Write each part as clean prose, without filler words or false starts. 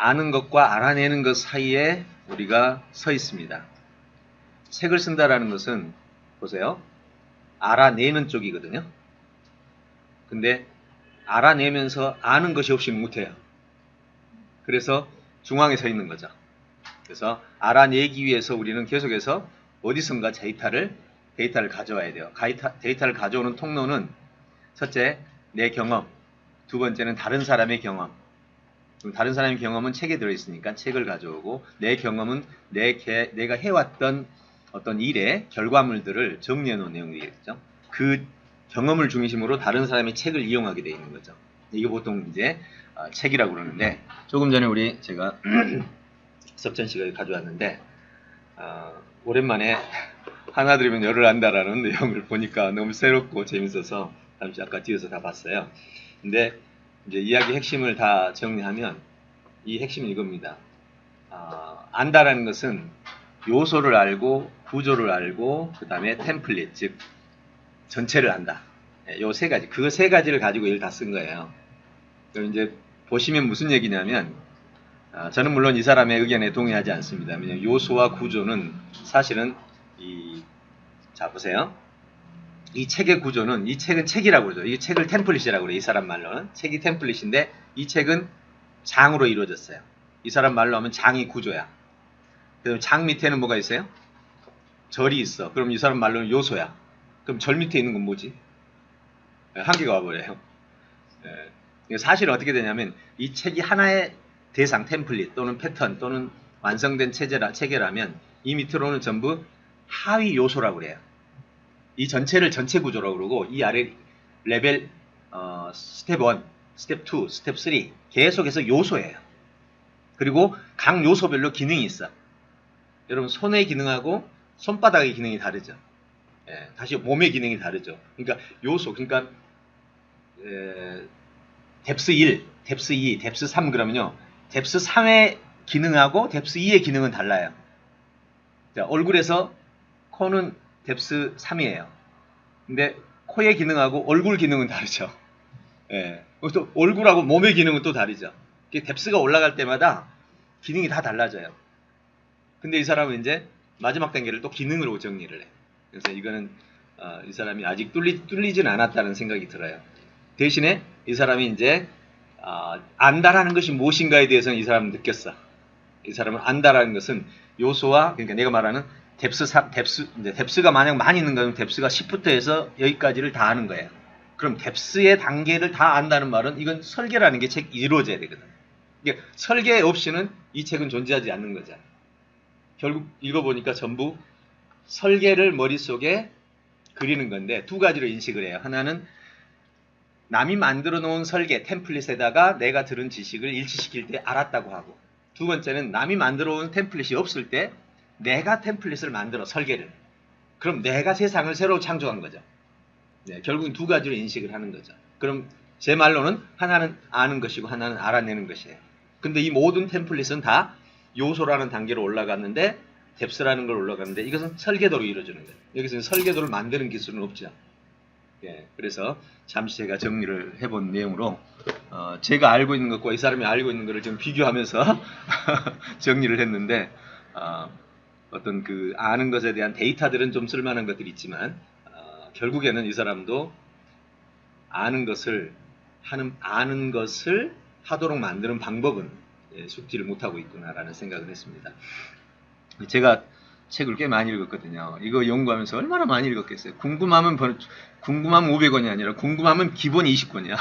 아는 것과 알아내는 것 사이에 우리가 서 있습니다. 책을 쓴다라는 것은 보세요. 알아내는 쪽이거든요. 근데 알아내면서 아는 것이 없이는 못해요. 그래서 중앙에 서 있는 거죠. 그래서 알아내기 위해서 우리는 계속해서 어디선가 데이터를 가져와야 돼요. 데이터를 가져오는 통로는 첫째, 내 경험, 두 번째는 다른 사람의 경험. 다른 사람의 경험은 책에 들어있으니까 책을 가져오고, 내 경험은 내가 해왔던 어떤 일의 결과물들을 정리해 놓은 내용이겠죠. 그 경험을 중심으로 다른 사람의 책을 이용하게 되어 있는 거죠. 이게 보통 이제 책이라고 그러는데, 조금 전에 제가 석천 씨가 가져왔는데, 오랜만에 하나 들으면 열을 안다라는 내용을 보니까 너무 새롭고 재밌어서 잠시 아까 뒤에서 다 봤어요. 근데 이제 이야기 핵심을 다 정리하면 이 핵심은 이겁니다. 안다라는 것은 요소를 알고 구조를 알고 그 다음에 템플릿, 즉 전체를 안다. 요 세 가지, 그 세 가지를 가지고 일 다 쓴 거예요. 그럼 이제 보시면 무슨 얘기냐면, 저는 물론 이 사람의 의견에 동의하지 않습니다. 왜냐하면 요소와 구조는 사실은 자 보세요. 이 책의 구조는, 이 책은 책이라고 그러죠. 이 책을 템플릿이라고 그래요. 이 사람 말로는 책이 템플릿인데, 이 책은 장으로 이루어졌어요. 이 사람 말로 하면 장이 구조야. 그럼 장 밑에는 뭐가 있어요? 절이 있어. 그럼 이 사람 말로는 요소야. 그럼 절 밑에 있는 건 뭐지? 한계가 와버려요. 사실은 어떻게 되냐면, 이 책이 하나의 대상, 템플릿 또는 패턴 또는 완성된 체계라면 이 밑으로는 전부 하위 요소라고 그래요. 이 전체를 전체 구조라고 그러고, 이 아래 레벨 스텝 1, 스텝 2, 스텝 3 계속해서 요소예요. 그리고 각 요소별로 기능이 있어. 여러분, 손의 기능하고 손바닥의 기능이 다르죠. 다시 몸의 기능이 다르죠. 그러니까 요소, 그러니까 뎁스 1, 뎁스 2, 뎁스 3 그러면요, 뎁스 3의 기능하고 뎁스 2의 기능은 달라요. 자, 얼굴에서 코는 뎁스 3이에요. 근데 코의 기능하고 얼굴 기능은 다르죠. 또 얼굴하고 몸의 기능은 또 다르죠. 뎁스가 올라갈 때마다 기능이 다 달라져요. 근데 이 사람은 이제 마지막 단계를 또 기능으로 정리를 해. 그래서 이거는 이 사람이 아직 뚫리진 않았다는 생각이 들어요. 대신에 이 사람이 이제 안다라는 것이 무엇인가에 대해서는 이 사람은 느꼈어. 이 사람은 안다라는 것은 요소와, 그러니까 내가 말하는 뎁스가 만약 많이 있는 거면 뎁스가 10부터 해서 여기까지를 다 아는 거예요. 그럼 뎁스의 단계를 다 안다는 말은 이건 설계라는 게 책 이루어져야 되거든. 그러니까 설계 없이는 이 책은 존재하지 않는 거죠. 결국 읽어보니까 전부 설계를 머릿속에 그리는 건데, 두 가지로 인식을 해요. 하나는 남이 만들어 놓은 설계, 템플릿에다가 내가 들은 지식을 일치시킬 때 알았다고 하고, 두 번째는 남이 만들어 온 템플릿이 없을 때 내가 템플릿을 만들어, 설계를. 그럼 내가 세상을 새로 창조한 거죠. 결국은 두 가지로 인식을 하는 거죠. 그럼 제 말로는 하나는 아는 것이고 하나는 알아내는 것이에요. 근데 이 모든 템플릿은 다 요소라는 단계로 올라갔는데, 뎁스라는 걸 올라갔는데, 이것은 설계도로 이루어지는 거예요. 여기서는 설계도를 만드는 기술은 없죠. 그래서 잠시 제가 정리를 해본 내용으로 제가 알고 있는 것과 이 사람이 알고 있는 것을 좀 비교하면서 정리를 했는데, 어떤 그 아는 것에 대한 데이터들은 좀 쓸만한 것들이 있지만, 결국에는 이 사람도 아는 것을 하도록 만드는 방법은 숙지를 못하고 있구나라는 생각을 했습니다. 제가 책을 꽤 많이 읽었거든요. 이거 연구하면서 얼마나 많이 읽었겠어요. 궁금하면 500원이 아니라 궁금하면 기본 20권이야.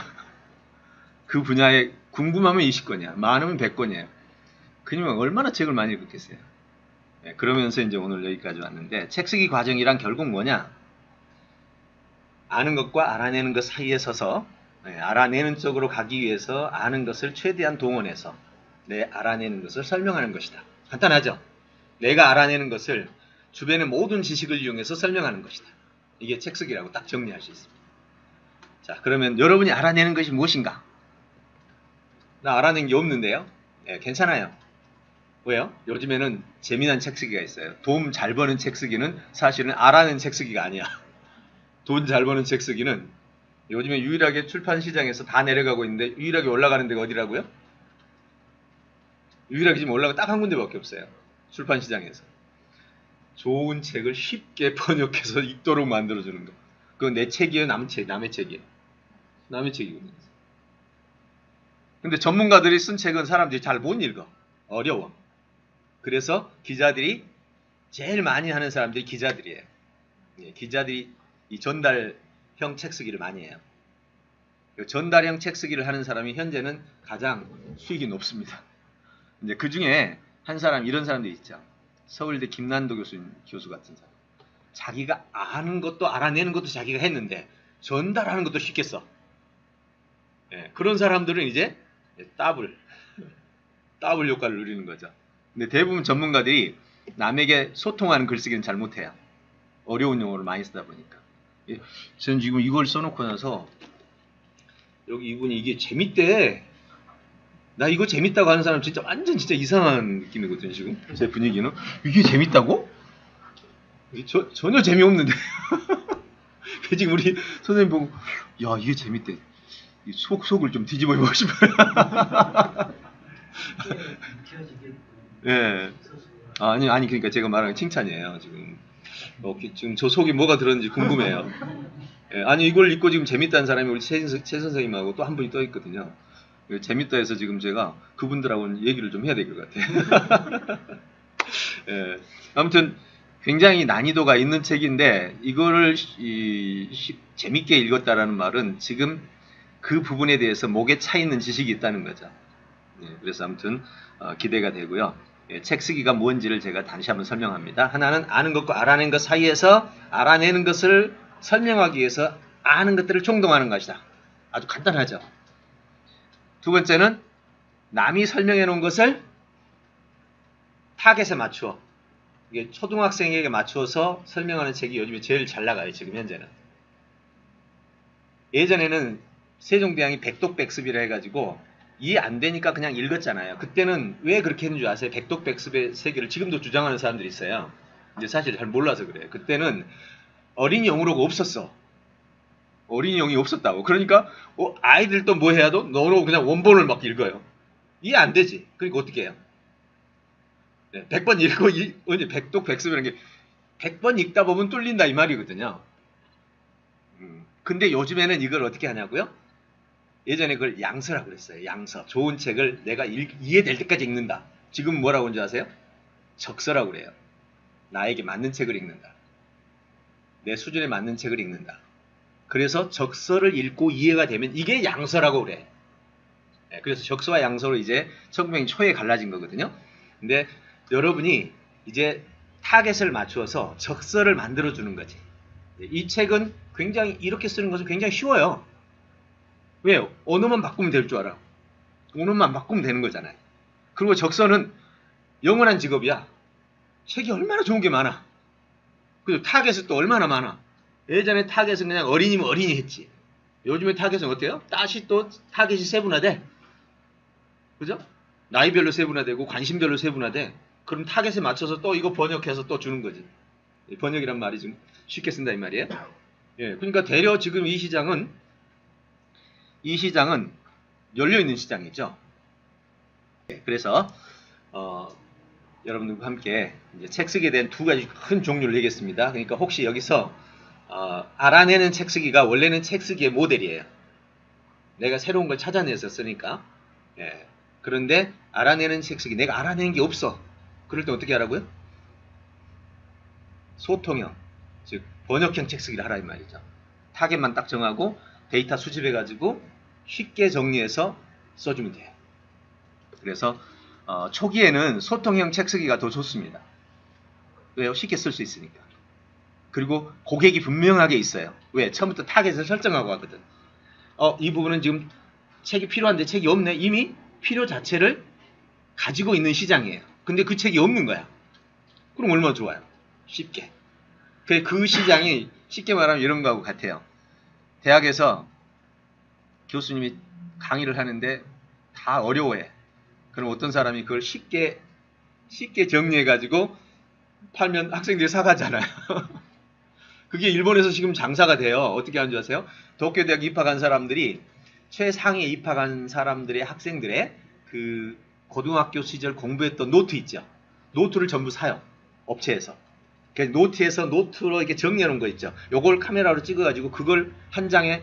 그 분야에 궁금하면 20권이야. 많으면 100권이에요. 그러면 얼마나 책을 많이 읽었겠어요. 그러면서 이제 오늘 여기까지 왔는데, 책 쓰기 과정이란 결국 뭐냐? 아는 것과 알아내는 것 사이에 서서 알아내는 쪽으로 가기 위해서 아는 것을 최대한 동원해서 내 알아내는 것을 설명하는 것이다. 간단하죠? 내가 알아내는 것을 주변의 모든 지식을 이용해서 설명하는 것이다. 이게 책 쓰기라고 딱 정리할 수 있습니다. 자, 그러면 여러분이 알아내는 것이 무엇인가? 나 알아낸 게 없는데요? 괜찮아요. 왜요? 요즘에는 재미난 책 쓰기가 있어요. 돈 잘 버는 책 쓰기는 사실은 알아낸 책 쓰기가 아니야. 돈 잘 버는 책 쓰기는 요즘에 유일하게 출판 시장에서 다 내려가고 있는데, 유일하게 올라가는 데가 어디라고요? 유일하게 지금 올라가 딱 한 군데밖에 없어요. 출판 시장에서. 좋은 책을 쉽게 번역해서 읽도록 만들어주는 거. 그건 내 책이에요, 남의 책이에요. 남의 책이거든요. 근데 전문가들이 쓴 책은 사람들이 잘 못 읽어. 어려워. 그래서 기자들이 제일 많이 하는 사람들이 기자들이에요. 예, 기자들이 이 전달형 책 쓰기를 많이 해요. 전달형 책 쓰기를 하는 사람이 현재는 가장 수익이 높습니다. 이제 그 중에 한 사람, 이런 사람들이 있죠. 서울대 김난도 교수 같은 사람. 자기가 아는 것도 알아내는 것도 자기가 했는데 전달하는 것도 쉽게 써. 예, 그런 사람들은 이제 더블 효과를 누리는 거죠. 근데 대부분 전문가들이 남에게 소통하는 글쓰기는 잘 못해요. 어려운 용어를 많이 쓰다 보니까. 예, 저는 지금 이걸 써놓고 나서 여기 이분이 이게 재밌대. 나 이거 재밌다고 하는 사람 진짜 완전 진짜 이상한 느낌이거든요. 지금 제 분위기는 이게 재밌다고? 전혀 재미없는데. 지금 우리 선생님 보고 야 이게 재밌대. 속을 좀 뒤집어 보고 싶어요. 예. 아니 그러니까 제가 말하는 칭찬이에요. 지금 저 속에 뭐가 들었는지 궁금해요. 예, 아니 이걸 읽고 지금 재밌다는 사람이 우리 최 선생님하고 또 한 분이 떠 있거든요. 재밌다 해서 지금 제가 그분들하고는 얘기를 좀 해야 될 것 같아요. 예, 아무튼 굉장히 난이도가 있는 책인데 이거를 재밌게 읽었다라는 말은 지금 그 부분에 대해서 목에 차 있는 지식이 있다는 거죠. 예, 그래서 아무튼 기대가 되고요. 예, 책 쓰기가 뭔지를 제가 다시 한번 설명합니다. 하나는 아는 것과 알아낸 것 사이에서 알아내는 것을 설명하기 위해서 아는 것들을 총동하는 것이다. 아주 간단하죠. 두 번째는 남이 설명해 놓은 것을 타겟에 맞추어 이게 초등학생에게 맞추어서 설명하는 책이 요즘에 제일 잘 나가요. 지금 현재는. 예전에는 세종대왕이 백독백습이라 해가지고 이해 안 되니까 그냥 읽었잖아요. 그때는 왜 그렇게 했는 줄 아세요? 백독백습의 세계를 지금도 주장하는 사람들이 있어요. 이제 사실 잘 몰라서 그래요. 그때는 어린이 영어로가 없었어. 어린이용이 없었다고. 그러니까 아이들도 뭐 해야 돼? 너로 그냥 원본을 막 읽어요. 이해 안 되지. 그러니까 어떻게 해요? 네, 100번 읽고 백독백습이라는 게 100번 읽다 보면 뚫린다 이 말이거든요. 근데 요즘에는 이걸 어떻게 하냐고요? 예전에 그걸 양서라고 그랬어요. 양서. 좋은 책을 내가 이해될 때까지 읽는다. 지금 뭐라고 하는지 아세요? 적서라고 그래요. 나에게 맞는 책을 읽는다. 내 수준에 맞는 책을 읽는다. 그래서 적서를 읽고 이해가 되면 이게 양서라고 그래. 네, 그래서 적서와 양서로 이제 1900년 초에 갈라진 거거든요. 근데 여러분이 이제 타겟을 맞추어서 적서를 만들어주는 거지. 이 책은 굉장히 이렇게 쓰는 것은 굉장히 쉬워요. 왜요? 언어만 바꾸면 될 줄 알아. 언어만 바꾸면 되는 거잖아요. 그리고 적서는 영원한 직업이야. 책이 얼마나 좋은 게 많아. 그리고 타겟은 또 얼마나 많아. 예전에 타겟은 그냥 어린이면 어린이 했지. 요즘에 타겟은 어때요? 다시 또 타겟이 세분화돼. 그죠? 나이별로 세분화되고 관심별로 세분화돼. 그럼 타겟에 맞춰서 또 이거 번역해서 또 주는 거지. 번역이란 말이 좀 쉽게 쓴다 이 말이에요. 예, 그러니까 대려 지금 이 시장은 열려있는 시장이죠. 그래서 여러분들과 함께 이제 책 쓰기에 대한 두 가지 큰 종류를 얘기했습니다. 그러니까 혹시 여기서 알아내는 책 쓰기가 원래는 책 쓰기의 모델이에요. 내가 새로운 걸 찾아내서 쓰니까. 예. 그런데 알아내는 책 쓰기, 내가 알아내는 게 없어. 그럴 때 어떻게 하라고요? 소통형, 즉 번역형 책 쓰기를 하라 이 말이죠. 타겟만 딱 정하고 데이터 수집해가지고 쉽게 정리해서 써주면 돼요. 그래서 초기에는 소통형 책 쓰기가 더 좋습니다. 왜요? 쉽게 쓸 수 있으니까. 그리고 고객이 분명하게 있어요. 왜? 처음부터 타겟을 설정하고 하거든. 이 부분은 지금 책이 필요한데 책이 없네. 이미 필요 자체를 가지고 있는 시장이에요. 근데 그 책이 없는 거야. 그럼 얼마나 좋아요? 쉽게. 그 시장이 쉽게 말하면 이런 거하고 같아요. 대학에서 교수님이 강의를 하는데 다 어려워해. 그럼 어떤 사람이 그걸 쉽게 정리해가지고 팔면 학생들이 사가잖아요. 그게 일본에서 지금 장사가 돼요. 어떻게 하는 줄 아세요? 도쿄대학 입학한 사람들이 최상위에 입학한 사람들의 학생들의 그 고등학교 시절 공부했던 노트 있죠. 노트를 전부 사요. 업체에서. 노트에서 노트로 이렇게 정리해 놓은 거 있죠. 요걸 카메라로 찍어가지고 그걸 한 장에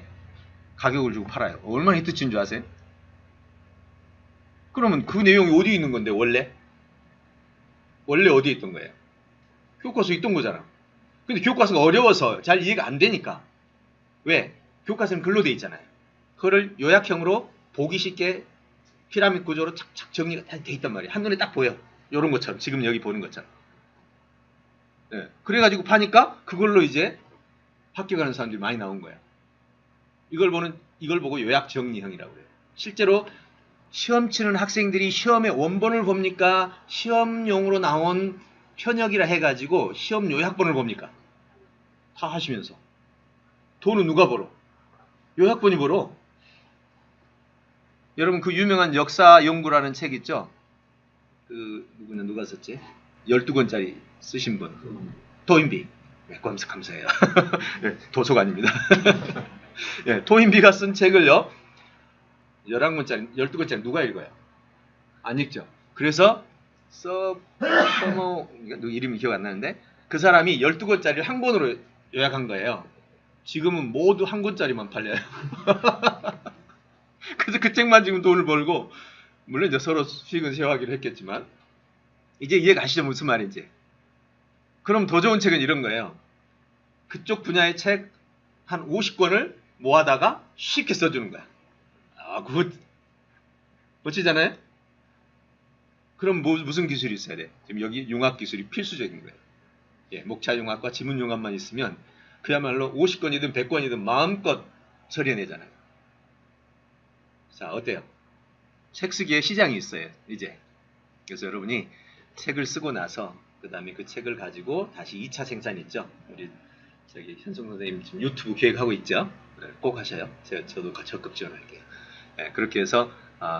가격을 주고 팔아요. 얼마나 히트치는 줄 아세요? 그러면 그 내용이 어디 있는 건데 원래? 원래 어디에 있던 거예요? 교과서에 있던 거잖아. 근데 교과서가 어려워서 잘 이해가 안 되니까. 왜? 교과서는 글로 돼 있잖아요. 그거를 요약형으로 보기 쉽게 피라미드 구조로 착착 정리가 다 돼 있단 말이에요. 한눈에 딱 보여. 요런 것처럼. 지금 여기 보는 것처럼. 네. 그래가지고 파니까 그걸로 이제 학교 가는 사람들이 많이 나온 거예요. 이걸 보고 요약 정리형이라고 해요. 실제로 시험 치는 학생들이 시험의 원본을 봅니까? 시험용으로 나온 편역이라 해가지고 시험 요약본을 봅니까? 다 하시면서. 돈은 누가 벌어? 요약본이 벌어. 여러분 그 유명한 역사 연구라는 책 있죠? 누가 썼지? 12권짜리 쓰신 분. 도인비. 네, 감사해요. 네, 도서관입니다. 네, 도인비가 쓴 책을요. 11권짜리, 12권짜리 누가 읽어요? 안 읽죠. 그래서 이름이 기억 안 나는데 그 사람이 12권짜리를 한 권으로 요약한 거예요. 지금은 모두 한 권짜리만 팔려요. 그래서 그 책만 지금 돈을 벌고 물론 이제 서로 수익은 쉐어하기로 했겠지만 이제 이해 가시죠 무슨 말인지. 그럼 더 좋은 책은 이런 거예요. 그쪽 분야의 책 한 50권을 모아다가 쉽게 써주는 거야. 아, 그거 멋지잖아요? 그럼 무슨 기술이 있어야 돼? 지금 여기 융합 기술이 필수적인 거예요. 예, 목차융합과 지문융합만 있으면 그야말로 50권이든 100권이든 마음껏 처리해내잖아요. 자, 어때요? 책 쓰기에 시장이 있어요, 이제. 그래서 여러분이 책을 쓰고 나서 그 다음에 그 책을 가지고 다시 2차 생산 있죠? 우리 저기 현성 선생님 지금 유튜브 계획하고 있죠? 네, 꼭 하셔요. 저도 적극 지원할게요. 네, 그렇게 해서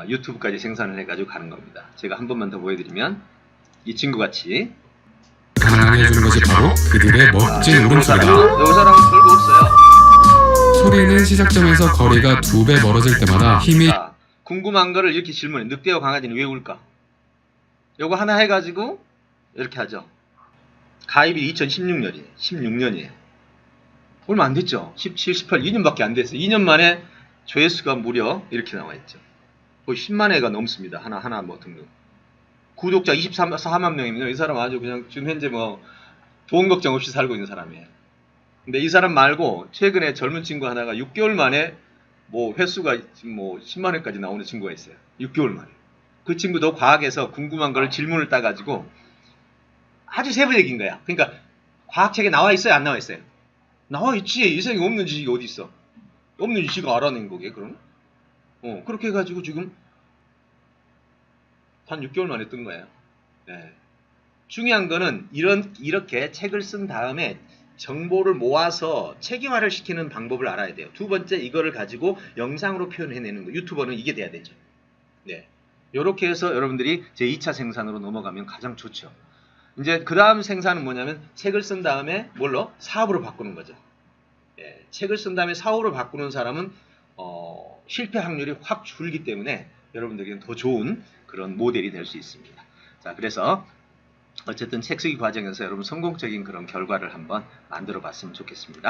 유튜브까지 생산을 해가지고 가는 겁니다. 제가 한 번만 더 보여드리면 이 친구같이 가능해주는 것이 바로 그들의 멋진 울음소리다. 요 사람은 별거 없어요. 소리는 시작점에서 거리가 2배 멀어질 때마다 힘이 궁금한 거를 이렇게 질문해. 늑대와 강아지는 왜 울까? 요거 하나 해가지고 이렇게 하죠. 가입이 2016년이에요. 16년이에요. 얼마 안 됐죠? 17, 18, 2년밖에 안 됐어요. 2년 만에 조회수가 무려 이렇게 나와 있죠. 거의 10만 회가 넘습니다. 하나 뭐 등록. 구독자 24만 명입니다. 이 사람 아주 그냥 지금 현재 뭐 돈 걱정 없이 살고 있는 사람이에요. 근데 이 사람 말고 최근에 젊은 친구 하나가 6개월 만에 뭐 횟수가 지금 뭐 10만 회까지 나오는 친구가 있어요. 6개월 만에. 그 친구도 과학에서 궁금한 걸 질문을 따가지고 아주 세부적인 거야. 그러니까 과학책에 나와 있어요? 안 나와 있어요? 나와 있지. 이 세상에 없는 지식이 어디 있어? 없는 지식을 알아낸 거게 그럼? 그렇게 해가지고 지금 한 6개월 만에 뜬 거예요. 네. 중요한 거는 이렇게 책을 쓴 다음에 정보를 모아서 책임화를 시키는 방법을 알아야 돼요. 두 번째, 이거를 가지고 영상으로 표현해내는 거. 유튜버는 이게 돼야 되죠. 네. 요렇게 해서 여러분들이 제 2차 생산으로 넘어가면 가장 좋죠. 이제 그 다음 생산은 뭐냐면 책을 쓴 다음에 뭘로? 사업으로 바꾸는 거죠. 예, 책을 쓴 다음에 사업으로 바꾸는 사람은 실패 확률이 확 줄기 때문에 여러분들에게는 더 좋은 그런 모델이 될 수 있습니다. 자, 그래서 어쨌든 책 쓰기 과정에서 여러분 성공적인 그런 결과를 한번 만들어 봤으면 좋겠습니다.